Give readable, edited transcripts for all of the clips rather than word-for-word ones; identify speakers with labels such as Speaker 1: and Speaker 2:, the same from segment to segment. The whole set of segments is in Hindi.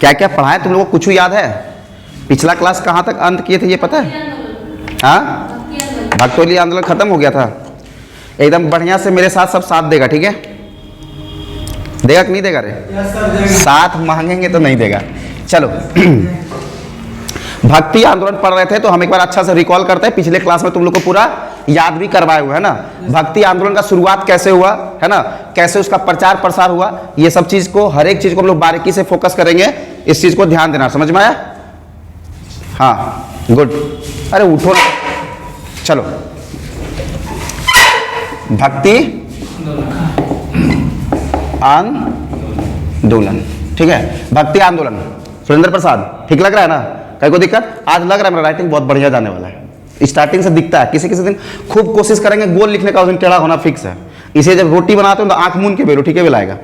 Speaker 1: क्या क्या पढ़ा है तुम लोगों को? कुछ याद है? पिछला क्लास कहाँ तक अंत किए थे ये पता है? हाँ, भक्तोली आंदोलन खत्म हो गया था। एकदम बढ़िया से मेरे साथ सब साथ देगा, ठीक है? देगा कि नहीं देगा रे? साथ मांगेंगे तो नहीं देगा। चलो भक्ति आंदोलन पढ़ रहे थे तो हम एक बार अच्छा से रिकॉल करते हैं। पिछले क्लास में तुम लोग को पूरा याद भी करवाए हुए है ना, भक्ति आंदोलन का शुरुआत कैसे हुआ है ना, कैसे उसका प्रचार प्रसार हुआ, ये सब चीज को, हर एक चीज को हम लोग बारीकी से फोकस करेंगे। इस चीज को ध्यान देना, समझ में आया? हाँ गुड। अरे उठो ना, चलो भक्ति आंदोलन, ठीक है? भक्ति आंदोलन। सुरेंद्र प्रसाद ठीक लग रहा है ना? कहीं को दिक्कत? आज लग रहा है मेरा राइटिंग बहुत बढ़िया जाने वाला है, स्टार्टिंग से दिखता है। किसी किसी दिन खूब कोशिश करेंगे गोल लिखने का, उस दिन टेढ़ा होना फिक्स है। इसे जब रोटी बनाते हो तो आंख मूंद के बेलो, ठीक है? बेलाएगा।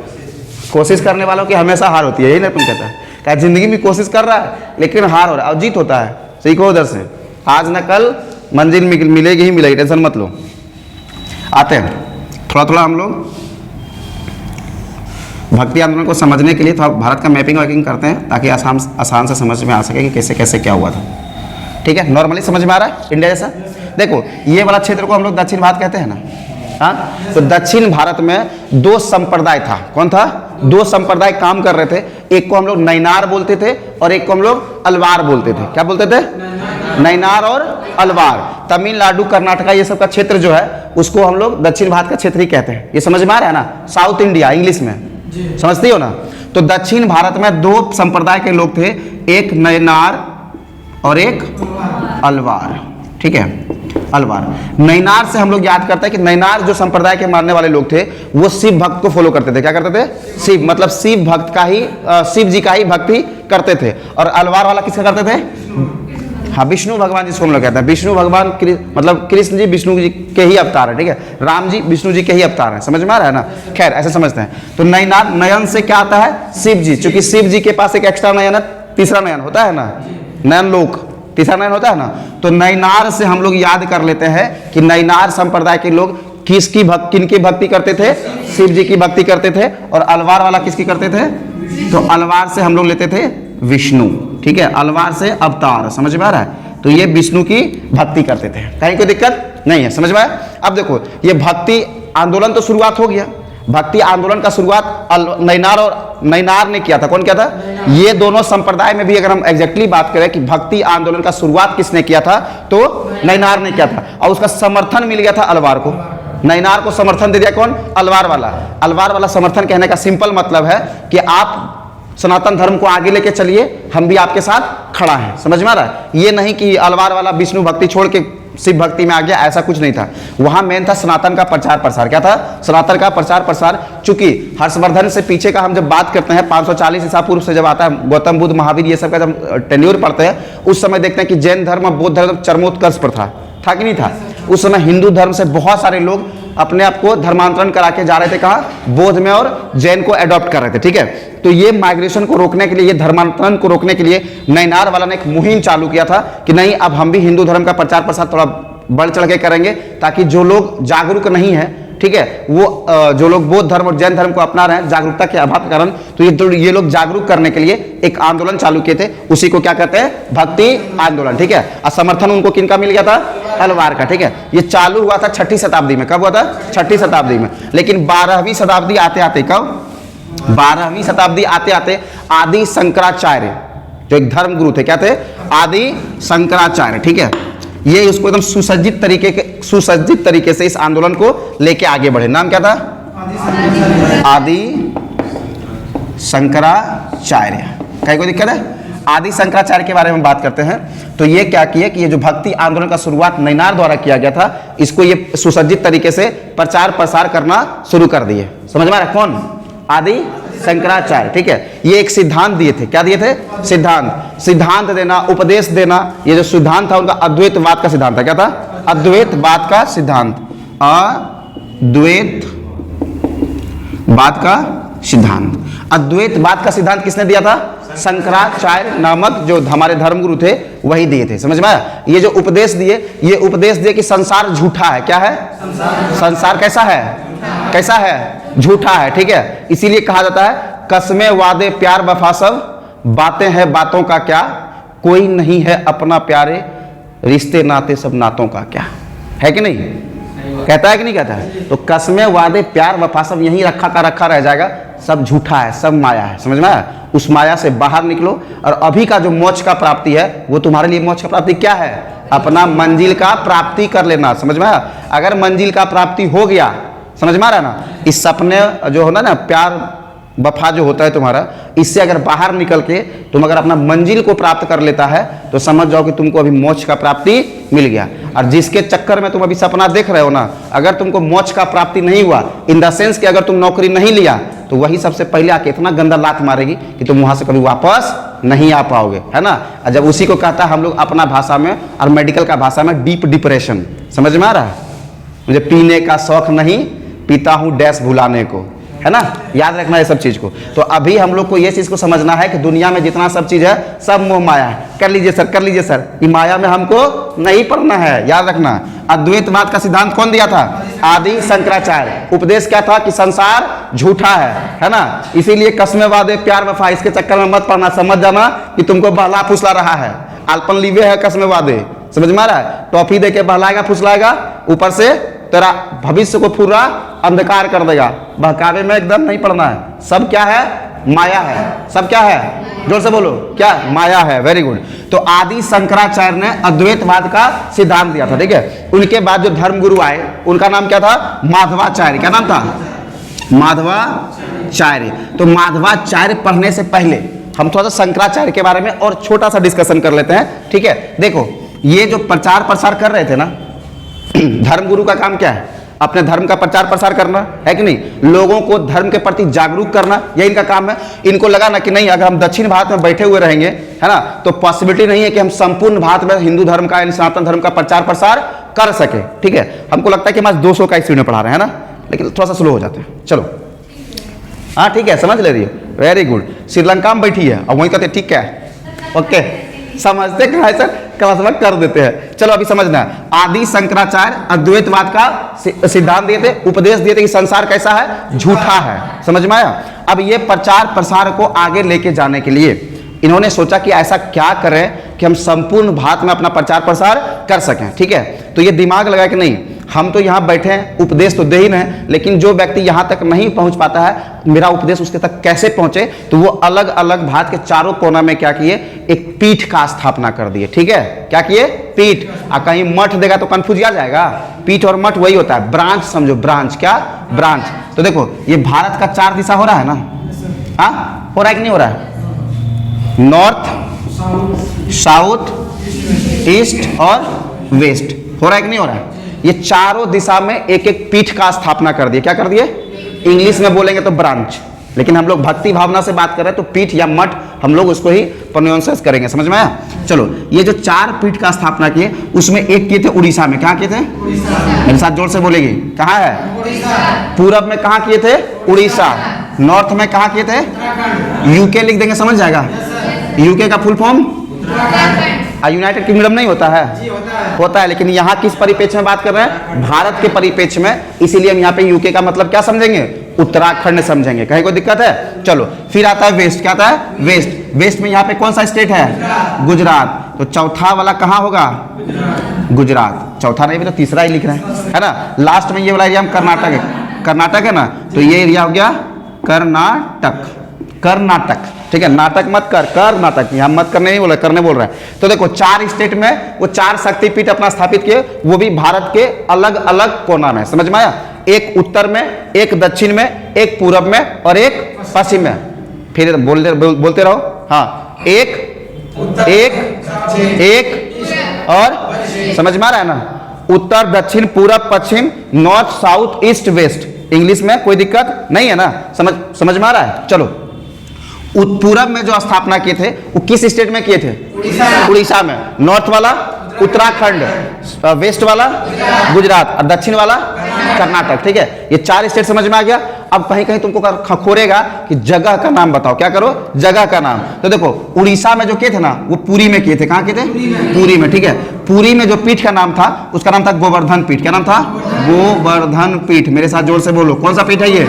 Speaker 1: कोशिश करने वालों की हमेशा हार होती है, यही ना तुम कहता है? क्या जिंदगी में कोशिश कर रहा है लेकिन हार हो रहा है, और जीत होता है। सीखो उधर से, आज न कल मंजिल मिलेगी ही मिलेगी, टेंशन मत लो। आते हैं थोड़ा थोड़ा हम लोग भक्ति आंदोलन को समझने के लिए थोड़ा भारत का मैपिंग वैपिंग करते हैं, ताकि आसान से समझ में आ सके कि कैसे कैसे क्या हुआ था, ठीक है? नॉर्मली समझ में आ रहा है इंडिया जैसा? देखो ये वाला क्षेत्र को हम लोग दक्षिण भारत कहते हैं ना, हाँ? तो दक्षिण भारत में दो संप्रदाय था। कौन था? दो संप्रदाय काम कर रहे थे। एक को हम लोग नैनार बोलते थे और एक को हम लोग अलवार बोलते थे। क्या बोलते थे? नैनार और अलवार। तमिलनाडु कर्नाटका ये सब का क्षेत्र जो है उसको हम लोग दक्षिण भारत का क्षेत्र ही कहते हैं। ये समझ में आ रहा है ना? साउथ इंडिया इंग्लिश में, समझती हो ना? तो दक्षिण भारत में दो संप्रदाय के लोग थे, एक नैनार और एक अलवार, ठीक है? अलवार। नैनार से हम लोग याद करते हैं कि नैनार जो संप्रदाय के मानने वाले लोग थे वो शिव भक्त को फॉलो करते थे। क्या करते थे? शिव, मतलब शिव भक्त का ही, शिव जी का ही भक्ति करते थे। और अलवार वाला किसका करते थे? हाँ, विष्णु भगवान जिसको हम लोग कहते हैं। विष्णु भगवान मतलब कृष्ण जी विष्णु जी के ही अवतार है, ठीक है? राम जी विष्णु जी के ही अवतार है। समझ में आ रहा है ना? खैर ऐसे समझते हैं। तो नैनार, नयन से क्या आता है? शिव जी। चूंकि शिव जी के पास एक एक्स्ट्रा नयन है, तीसरा नयन होता है ना, नयन लोक, तीसरा नयन होता है ना। तो नैनार से हम लोग याद कर लेते हैं कि नैनार संप्रदाय के लोग किनकी भक्ति करते थे? शिव जी की भक्ति करते थे। और अलवार वाला किसकी करते थे? तो अलवार से हम लोग लेते थे विष्णु, ठीक है? अलवार से अवतार, समझ में आ रहा है? तो ये विष्णु की भक्ति करते थे। कहीं कोई दिक्कत नहीं है, समझ में आया? अब देखो ये भक्ति आंदोलन तो शुरुआत हो गया। भक्ति आंदोलन का शुरुआत नैनार ने किया था। कौन किया था? ये दोनों संप्रदाय में भी अगर हम एग्जैक्टली बात करें कि भक्ति आंदोलन का शुरुआत किसने किया था, तो नैनार ने किया था। और उसका समर्थन मिल गया था अलवार को। नैनार को समर्थन दे दिया कौन? अलवार वाला। अलवार वाला समर्थन कहने का सिंपल मतलब है कि आप सनातन धर्म को आगे लेके चलिए, हम भी आपके साथ खड़ा है। समझ में आ रहा है? ये नहीं कि अलवार वाला विष्णु भक्ति छोड़ के शिव भक्ति में आ गया, ऐसा कुछ नहीं था। वहां मेन था सनातन का प्रचार प्रसार। क्या था? सनातन का प्रचार प्रसार। चूंकि हर्षवर्धन से पीछे का हम जब बात करते हैं 540 ईसा पूर्व से जब आता है, गौतम बुद्ध महावीर ये सब का जब टेन्योर पढ़ते हैं, उस समय देखते हैं कि जैन धर्म और बौद्ध धर्म चरमोत्कर्ष पर था कि नहीं था? उस समय हिंदू धर्म से बहुत सारे लोग अपने आप को धर्मांतरण करा के जा रहे थे। कहाँ? बौद्ध में, और जैन को अडॉप्ट कर रहे थे, ठीक है? तो ये माइग्रेशन को रोकने के लिए, ये धर्मांतरण को रोकने के लिए नैनार वाला ने एक मुहिम चालू किया था कि नहीं, अब हम भी हिंदू धर्म का प्रचार प्रसार थोड़ा बढ़ चढ़ के करेंगे, ताकि जो लोग जागरूक नहीं है, ठीक है, वो जो लोग बौद्ध धर्म और जैन धर्म को अपना रहे हैं जागरूकता के अभाव के कारण, तो ये लोग जागरूक करने के लिए एक आंदोलन चालू किए थे। उसी को क्या कहते हैं? भक्ति आंदोलन, ठीक है? और समर्थन उनको किनका मिल गया था? अलवार का, ठीक है? ये चालू हुआ था 6ठी शताब्दी में। कब हुआ था? 6ठी शताब्दी में। लेकिन 12वीं शताब्दी आते आते, कब? 12वीं शताब्दी आते आते आदि शंकराचार्य जो एक धर्म गुरु थे, क्या थे? आदि शंकराचार्य, ठीक है? ये उसको एकदम सुसज्जित तरीके से इस आंदोलन को लेके आगे बढ़े। नाम क्या था? आदि शंकराचार्य। कहीं कोई दिक्कत है? आदि शंकराचार्य के बारे में बात करते हैं। तो ये क्या किए कि ये जो भक्ति आंदोलन का शुरुआत नैनार द्वारा किया गया था, इसको ये सुसज्जित तरीके से प्रचार प्रसार करना शुरू कर दिए। समझ में आ रहा है? कौन? आदि शंकराचार्य, ठीक है? ये एक सिद्धांत दिए थे। क्या दिए थे? सिद्धांत देना, उपदेश देना। ये जो सिद्धांत था उनका अद्वैतवाद का सिद्धांत था। क्या था? अद्वैतवाद का सिद्धांत। अद्वैतवाद का सिद्धांत। अद्वैतवाद का सिद्धांत किसने दिया था? शंकराचार्य नामक जो हमारे धर्मगुरु थे वही दिए थे। समझ में आया? ये जो उपदेश दिए, ये उपदेश दिए कि संसार झूठा है। क्या है? संसार कैसा है? कैसा है? झूठा है, ठीक है? इसीलिए कहा जाता है कसमे वादे प्यार वफा सब बातें हैं बातों का क्या, कोई नहीं है अपना प्यारे, रिश्ते नाते सब नातों का क्या, है कि नहीं? कहता है कि नहीं कहता है? तो कस्में वादे प्यार वफा सब यहीं रखा का रखा रह जाएगा, सब झूठा है, सब माया है। समझ में आया? उस माया से बाहर निकलो और अभी का जो मोक्ष का प्राप्ति है वो तुम्हारे लिए मोक्ष का प्राप्ति क्या है? अपना मंजिल का प्राप्ति कर लेना। समझ में आया? अगर मंजिल का प्राप्ति हो गया, समझ में आ रहा है ना, इस सपने जो होना ना प्यार वफा जो होता है तुम्हारा, इससे अगर बाहर निकल के तुम अगर अपना मंजिल को प्राप्त कर लेता है तो समझ जाओ कि तुमको अभी मोक्ष का प्राप्ति मिल गया। और जिसके चक्कर में तुम अभी सपना देख रहे हो ना, अगर तुमको मोक्ष का प्राप्ति नहीं हुआ, इन द सेंस कि अगर तुम नौकरी नहीं लिया, तो वही सबसे पहले आके इतना गंदा लात मारेगी कि तुम वहां से कभी वापस नहीं आ पाओगे, है ना। और जब उसी को कहता है हम लोग अपना भाषा में और मेडिकल का भाषा में डीप डिप्रेशन। समझ में आ रहा है? मुझे पीने का शौक नहीं, पीता हूं डैश भुलाने को, है ना। याद रखना है सब चीज को। तो अभी हम लोग को ये चीज को समझना है कि दुनिया में जितना सब चीज है सब मोह माया है। कर लीजिए सर, कर लीजिए सर, ये माया में हमको नहीं पड़ना है, याद रखना। अद्वैतवाद का सिद्धांत कौन दिया था? आदि शंकराचार्य। उपदेश क्या था? कि संसार झूठा है ना। इसीलिए कस्में वादे प्यार वफा, इसके चक्कर में मत पड़ना। समझ जाना कि तुमको बहला फुसला रहा है, अल्पन लीवे है कस्में वादे। समझ में आ रहा है? टॉफी दे के बहलाएगा फुसलाएगा, ऊपर से तेरा भविष्य को पूरा अंधकार कर देगा। बहकावे में एकदम नहीं पड़ना है। सब क्या है? माया है। सब क्या है? जोर से बोलो, क्या? माया है। Very good. तो आदि शंकराचार्य ने अद्वैतवाद का सिद्धांत दिया था, ठीक है। उनके बाद जो धर्मगुरु आए उनका नाम क्या था? माधवाचार्य। क्या नाम था? माधवाचार्य। तो माधवाचार्य पढ़ने से पहले हम थोड़ा सा शंकराचार्य के बारे में और छोटा सा डिस्कशन कर लेते हैं, ठीक है। देखो, ये जो प्रचार प्रसार कर रहे थे ना, धर्मगुरु का काम क्या है? अपने धर्म का प्रचार प्रसार करना, है कि नहीं। लोगों को धर्म के प्रति जागरूक करना, यही इनका काम है। इनको लगा ना कि नहीं, अगर हम दक्षिण भारत में बैठे हुए रहेंगे, है ना, तो पॉसिबिलिटी नहीं है कि हम संपूर्ण भारत में हिंदू धर्म का यानी सनातन धर्म का प्रचार प्रसार कर सके, ठीक है। हमको लगता है कि हम 200 का स्पीड में पढ़ा रहे हैं ना, लेकिन थोड़ा सा स्लो हो जाते हैं। चलो, हाँ ठीक है, समझ ले रही है। Very good. श्रीलंका में बैठी है और वहीं कहते ठीक है, ओके, समझते कहाँ है सर, क्लास में कर देते हैं। चलो अभी समझना है। आदि शंकराचार्य अद्वैतवाद का सिद्धांत दिए थे, उपदेश दिए थे कि संसार कैसा है? झूठा है। समझ में आया? अब ये प्रचार प्रसार को आगे लेके जाने के लिए इन्होंने सोचा कि ऐसा क्या करें कि हम संपूर्ण भारत में अपना प्रचार प्रसार कर सकें, ठीक है। तो ये दिमाग लगा कि नहीं, हम तो यहाँ बैठे हैं, उपदेश तो दे ही रहे, लेकिन जो व्यक्ति यहाँ तक नहीं पहुँच पाता है, मेरा उपदेश उसके तक कैसे पहुँचे। तो वो अलग अलग भारत के चारों कोना में क्या किए? एक पीठ का स्थापना कर दिए, ठीक है। क्या किए? पीठ। कहीं मठ देगा तो कंफ्यूज आ जाएगा। पीठ और मठ वही होता है, ब्रांच समझो, ब्रांच। क्या? ब्रांच। तो देखो, ये भारत का 4 दिशा हो रहा है ना, हाँ हो रहा है कि नहीं हो रहा है? नॉर्थ, साउथ, ईस्ट और वेस्ट। हो रहा है कि नहीं हो रहा है? ये चारों दिशा में एक एक पीठ का स्थापना कर दिए। क्या कर दिए? इंग्लिश में बोलेंगे तो ब्रांच, लेकिन हम लोग भक्ति भावना से बात कर रहे हैं तो पीठ या मठ हम लोग उसको ही प्रोनाउंस करेंगे। समझ में आया? चलो, ये जो 4 पीठ का स्थापना किए उसमें एक किए थे उड़ीसा में। कहाँ किए थे? मेरे साथ जोर से बोलेगी। कहाँ है? पूरब में कहाँ किए थे? उड़ीसा। नॉर्थ में कहाँ किए थे? यूके लिख देंगे, समझ जाएगा। यूके का फुल फॉर्म यूनाइटेड किंगडम नहीं होता है? होता है, लेकिन यहाँ किस परिप्रेक्ष्य में बात कर रहे हैं? भारत के परिप्रेक्ष्य में। इसीलिए हम यहाँ पे यूके का मतलब क्या समझेंगे? उत्तराखंड समझेंगे। कहीं कोई दिक्कत है? चलो, फिर आता है वेस्ट। क्या आता है? वेस्ट। वेस्ट में यहाँ पे कौन सा स्टेट है? गुजरात। तो चौथा वाला कहाँ होगा? गुजरात। चौथा नहीं भी तो तीसरा ही लिख रहे हैं, है ना। लास्ट में ये वाला एरिया कर्नाटक है। कर्नाटक है ना, तो ये एरिया हो गया कर्नाटक। कर्नाटक, ठीक है। नाटक मत कर, कर्नाटक। यहाँ मत करने नहीं बोल रहे, करने बोल रहे हैं। तो देखो, 4 स्टेट में वो 4 शक्तिपीठ अपना स्थापित किए, वो भी भारत के अलग अलग कोना में। समझ में आया? एक उत्तर में, एक दक्षिण में, एक पूरब में और एक पश्चिम में। फिर बोलते रहो। हाँ, एक एक एक और, समझ में आ रहा है ना? उत्तर, दक्षिण, पूरब, पश्चिम, north, south, east, west. English में कोई दिक्कत नहीं है ना? समझ में आ रहा है? चलो, पूरब में जो स्थापना किए थे वो किस स्टेट में किए थे? उड़ीसा में। नॉर्थ वाला उत्तराखंड, वेस्ट वाला गुजरात और दक्षिण वाला कर्नाटक, ठीक है। ये 4 स्टेट समझ में आ गया। अब कहीं कहीं तुमको खखोरेगा कि जगह का नाम बताओ। क्या करो? जगह का नाम। तो देखो, उड़ीसा में जो किए थे ना, वो पुरी में किए थे। कहाँ किए थे? पुरी में, ठीक है। पुरी में जो पीठ का नाम था उसका नाम था गोवर्धन पीठ। क्या नाम था? गोवर्धन पीठ। मेरे साथ जोर से बोलो, कौन सा पीठ है ये?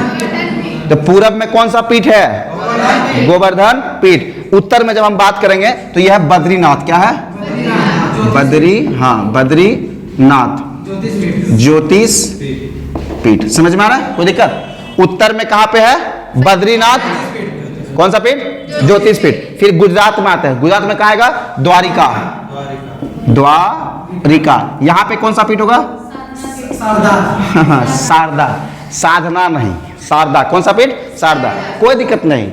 Speaker 1: तो पूरब में कौन सा पीठ है? गोवर्धन पीठ। उत्तर में जब हम बात करेंगे तो यह है बद्रीनाथ। क्या है? बद्रीनाथ ज्योतिष पीठ। समझ में आ रहा है? कोई दिक्कत? उत्तर में कहां पे है? बद्रीनाथ। कौन सा पीठ? ज्योतिष पीठ। फिर गुजरात में आता है। गुजरात में कहां आएगा? द्वारिका। द्वारिका। यहां पे कौन सा पीठ होगा? शारदा। साधना नहीं, शारदा। कौन सा पीठ? शारदा। कोई दिक्कत नहीं,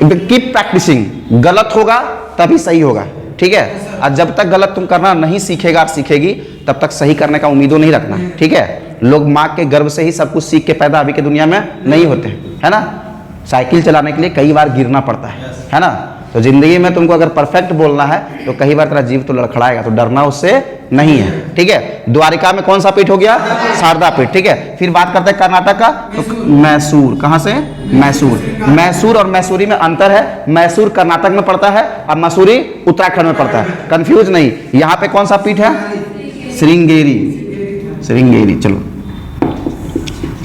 Speaker 1: कीप प्रैक्टिसिंग। गलत होगा तभी सही होगा, ठीक है? और जब तक गलत तुम करना नहीं सीखेगा सीखेगी तब तक सही करने का उम्मीदों नहीं रखना, ठीक है? लोग माँ के गर्भ से ही सब कुछ सीख के पैदा अभी के दुनिया में नहीं होते, है ना? साइकिल चलाने के लिए कई बार गिरना पड़ता है ना? तो जिंदगी में तुमको अगर परफेक्ट बोलना है तो कई बार तेरा जीव तो लड़खड़ाएगा, तो डरना उससे नहीं है, ठीक है? द्वारिका में कौन सा पीठ हो गया? शारदा पीठ, ठीक है? फिर बात करते हैं कर्नाटक का, तो मैसूर। कहां से? मैसूर। मैसूर और मैसूरी में अंतर है। मैसूर कर्नाटक में पड़ता है और मसूरी उत्तराखंड में पड़ता है, कंफ्यूज नहीं। यहाँ पे कौन सा पीठ है? श्रृंगेरी। श्रृंगेरी, चलो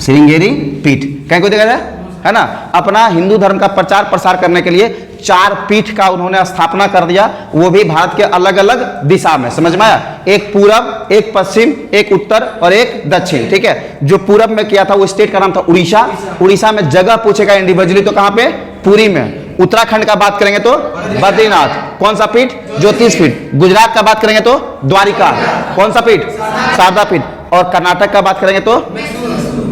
Speaker 1: श्रृंगेरी पीठ। कहीं को देखा जाए, है ना? अपना हिंदू धर्म का प्रचार प्रसार करने के लिए 4 पीठ का उन्होंने स्थापना कर दिया, वो भी भारत के अलग अलग दिशा में। समझ में आया? एक पूरब, एक पश्चिम, एक उत्तर और एक दक्षिण, ठीक है? जो पूरब में किया था वो स्टेट का नाम था उड़ीसा। उड़ीसा में जगह पूछेगा इंडिविजुअली तो कहां पे? पुरी में। उत्तराखंड का बात करेंगे तो बद्रीनाथ। कौन सा पीठ? ज्योतिष पीठ। गुजरात का बात करेंगे तो द्वारिका। कौन सा पीठ? शारदा पीठ। और कर्नाटक का बात करेंगे तो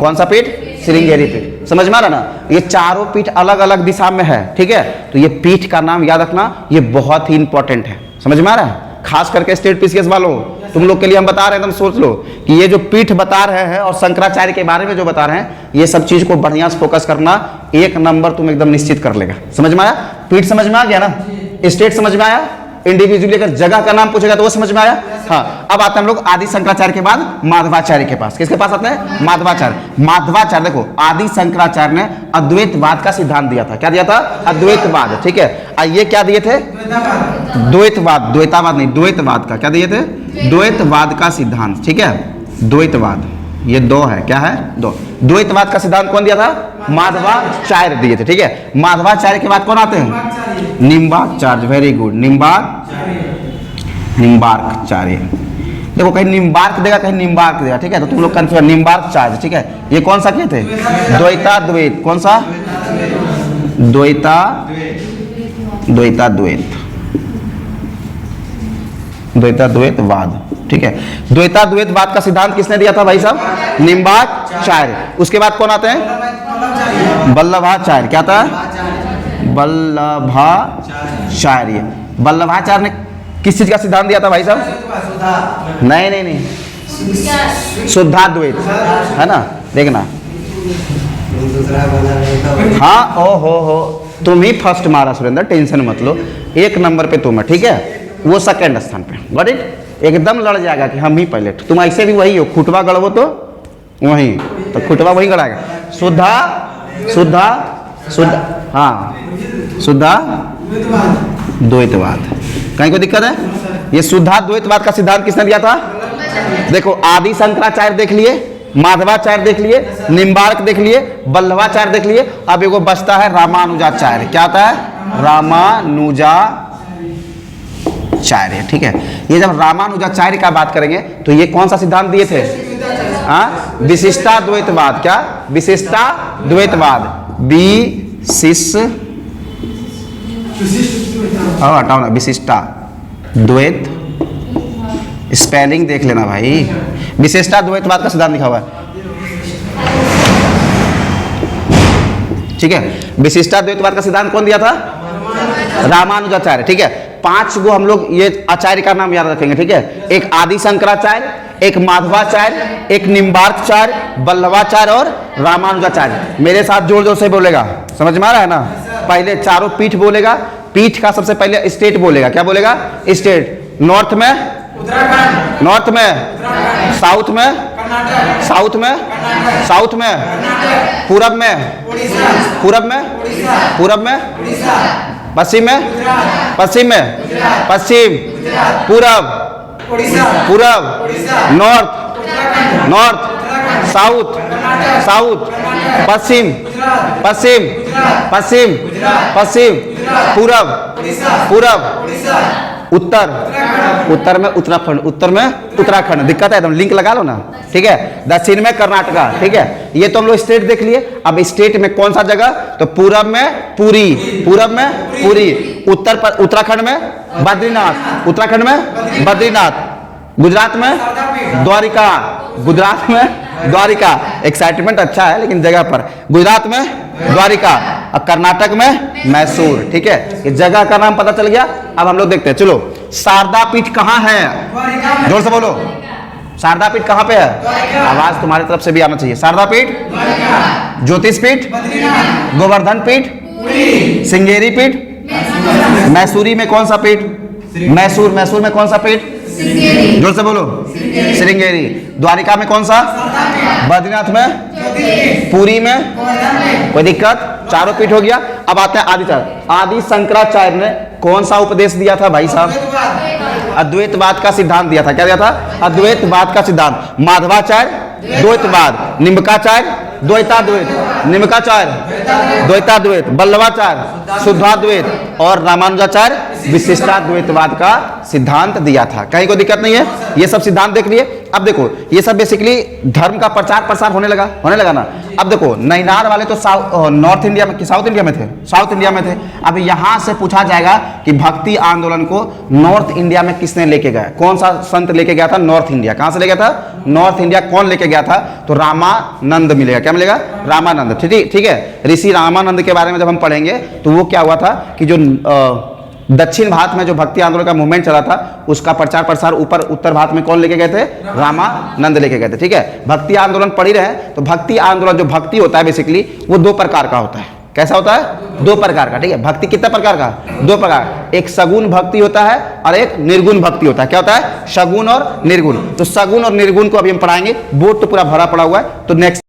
Speaker 1: कौन सा पीठ? श्रृंगेरी पीठ। समझ में आ रहा ना? ये चारों पीठ अलग अलग दिशा में है, ठीक है? तो ये पीठ का नाम याद रखना, ये बहुत ही इंपॉर्टेंट है। समझ में आ रहा है? खास करके स्टेट पीसीएस वालों, तुम लोग के लिए हम बता रहे हैं, तुम सोच लो कि ये जो पीठ बता रहे हैं और शंकराचार्य के बारे में जो बता रहे हैं, ये सब चीज को बढ़िया से फोकस करना, 1 नंबर तुम एकदम निश्चित कर लेगा। समझ में आया? पीठ समझ में आ गया ना? स्टेट समझ में आया? इंडिविजुअली अगर जगह का नाम पूछेगा तो वो समझ में आया? हाँ। अब आते हैं हम लोग आदि शंकराचार्य के बाद माधवाचार्य के पास। किसके पास आते हैं? माधवाचार्य। माधवाचार्य, देखो आदि शंकराचार्य ने अद्वैतवाद का सिद्धांत दिया था। क्या दिया था? अद्वैतवाद, ठीक है? और ये क्या दिए थे? द्वैतवाद। द्वैतावाद नहीं, द्वैतवाद का क्या दिए थे? द्वैतवाद का सिद्धांत, ठीक है? द्वैतवाद, ये 2 है। क्या है? 2। द्वैतवाद का सिद्धांत कौन दिया था? माधवाचार्य दिए थे, ठीक है? माधवाचार्य के बाद कौन आते हैं? निम्बार्काचार्य। Very good, Nimbarkacharya. देखो कहीं निम्बार्क देगा, कहीं निम्बार्क देगा, ठीक है? तो तुम लोग कंफ्यूज। निम्बार्काचार्य, ठीक है? ये कौन सा किए थे? द्वैताद्वैत। कौन सा? द्वैताद्वैतवाद, ठीक है? द्वैताद्वैतवाद का सिद्धांत किसने दिया था भाई साहब? निम्बार्काचार्य। उसके बाद कौन आते हैं? वल्लभाचार्य। क्या था? वल्लभाचार्य। वल्लभाचार्य ने किस चीज का सिद्धांत दिया था भाई साहब? नहीं, शुद्धाद्वैत, है ना? देखना, हाँ, ओ हो, तुम ही फर्स्ट मारा सुरेंद्र, टेंशन मत लो। 1 नंबर पे तुम है, ठीक है? वो सेकंड स्थान पे। Got it? एकदम लड़ जाएगा कि हम ही पहले। तुम ऐसे भी वही हो, खुटवा गढ़वो तो वही, तो खुटवा वही गड़ाएगा। शुद्धा, हाँ, शुद्धा द्वैतवाद। कहीं को दिक्कत है? ये शुद्धा द्वैतवाद का सिद्धांत किसने दिया था? देखो आदि शंकराचार्य देख लिए, माधवाचार्य देख लिए, निम्बार्क देख लिए, वल्लभाचार्य देख लिए। अब एगो बचता है रामानुजाचार्य। क्या आता है? रामानुजाचार्य, ठीक है? ये जब रामानुजाचार्य का बात करेंगे तो ये कौन सा सिद्धांत दिए थे? विशिष्टाद्वैतवाद। क्या? विशिष्टाद्वैतवाद। हटाओ ना, विशिष्टाद्वैत। स्पेलिंग देख लेना भाई। विशिष्टाद्वैतवाद का सिद्धांत लिखा हुआ है, ठीक है? विशिष्टाद्वैतवाद का सिद्धांत कौन दिया था? रामानुजाचार्य, ठीक है? 5 गो हम लोग ये आचार्य का नाम याद रखेंगे, ठीक है? एक आदि शंकराचार्य, एक माधवाचार्य, एक निम्बार्काचार्य, वल्लभाचार्य और रामानुजाचार्य। मेरे साथ जोर जोर से बोलेगा, समझ में आ रहा है ना? पहले चारों पीठ बोलेगा। पीठ का सबसे पहले स्टेट बोलेगा। क्या बोलेगा? स्टेट। नॉर्थ में उत्तराखंड, नॉर्थ में साउथ में साउथ में साउथ में पूरब में पूरब में पूरब में पश्चिम में पश्चिम में पश्चिम पूरब पूरब नॉर्थ नॉर्थ साउथ साउथ पश्चिम, पश्चिम, पश्चिम, पश्चिम, पूरब, पूरब, उत्तर, उत्तर में उत्तराखंड, उत्तर में उत्तराखंड, दिक्कत है एकदम, लिंक लगा लो ना, ठीक है। दक्षिण में कर्नाटका, ठीक है। ये तो हम लोग स्टेट देख लिए। अब स्टेट में कौन सा जगह, तो पूरब में पुरी, पूरब में पुरी, उत्तर पर उत्तराखंड में बद्रीनाथ, उत्तराखंड में बद्रीनाथ, गुजरात में द्वारिका, गुजरात में द्वारिका, एक्साइटमेंट अच्छा है लेकिन जगह पर, गुजरात में द्वारिका, और कर्नाटक में मैसूर, ठीक है। इस जगह का नाम पता चल गया। अब हम लोग देखते हैं, चलो शारदा पीठ कहाँ है, जोर से बोलो, शारदा पीठ कहाँ पे है, आवाज तुम्हारी तरफ से भी आना चाहिए। शारदा पीठ, ज्योतिष पीठ, गोवर्धन पीठ, श्रृंगेरी पीठ, मैसूरी में कौन सा पीठ, मैसूर, मैसूर में कौन सा पीठ, जोर से बोलो, श्रृंगेरी, द्वारिका में कौन सा, बद्रीनाथ में, पुरी में, कोई दिक्कत, चारों पीठ हो गया। अब आते हैं आदिचार्य। आदि शंकराचार्य ने कौन सा उपदेश दिया था भाई साहब, अद्वैतवाद का सिद्धांत दिया था। क्या दिया था, अद्वैतवाद का सिद्धांत। माधवाचार्य द्वैतवाद, निम्बकाचार्य द्वैताद्वैत, निम्बकाचार्य द्वैताद्वैत, बल्लभाचार्य शुद्धाद्वैत, और रामानुजाचार्य विशिष्टाद्वैतवाद का सिद्धांत दिया था। कहीं कोई दिक्कत नहीं है, ये सब सिद्धांत देख लिए। अब देखो ये सब बेसिकली धर्म का प्रचार प्रसार होने लगा ना। अब देखो नैनार वाले तो नॉर्थ इंडिया में, साउथ इंडिया में थे, साउथ इंडिया में थे। अब यहाँ से पूछा जाएगा कि भक्ति आंदोलन को नॉर्थ इंडिया में किसने लेके गया, कौन सा संत लेके गया था नॉर्थ इंडिया, कहाँ से ले गया था, नॉर्थ इंडिया कौन लेके गया था, तो रामानंद मिलेगा। क्या मिलेगा, रामानंद, ठीक है। ऋषि रामानंद के बारे में जब हम पढ़ेंगे तो वो क्या हुआ था कि जो दक्षिण भारत में जो भक्ति आंदोलन का मूवमेंट चला था उसका प्रचार प्रसार ऊपर उत्तर भारत में कौन लेके गए थे, रामानंद लेके गए थे, ठीक है। भक्ति आंदोलन पढ़ी रहे तो भक्ति आंदोलन जो भक्ति होता है बेसिकली वो दो प्रकार का होता है। कैसा होता है, दो प्रकार का, ठीक है। भक्ति कितने प्रकार का, दो प्रकार, एक सगुण भक्ति होता है और एक निर्गुण भक्ति होता है। क्या होता है, सगुण और निर्गुण। तो सगुण और निर्गुण को अभी हम पढ़ाएंगे, बोर्ड तो पूरा भरा पड़ा हुआ है, तो नेक्स्ट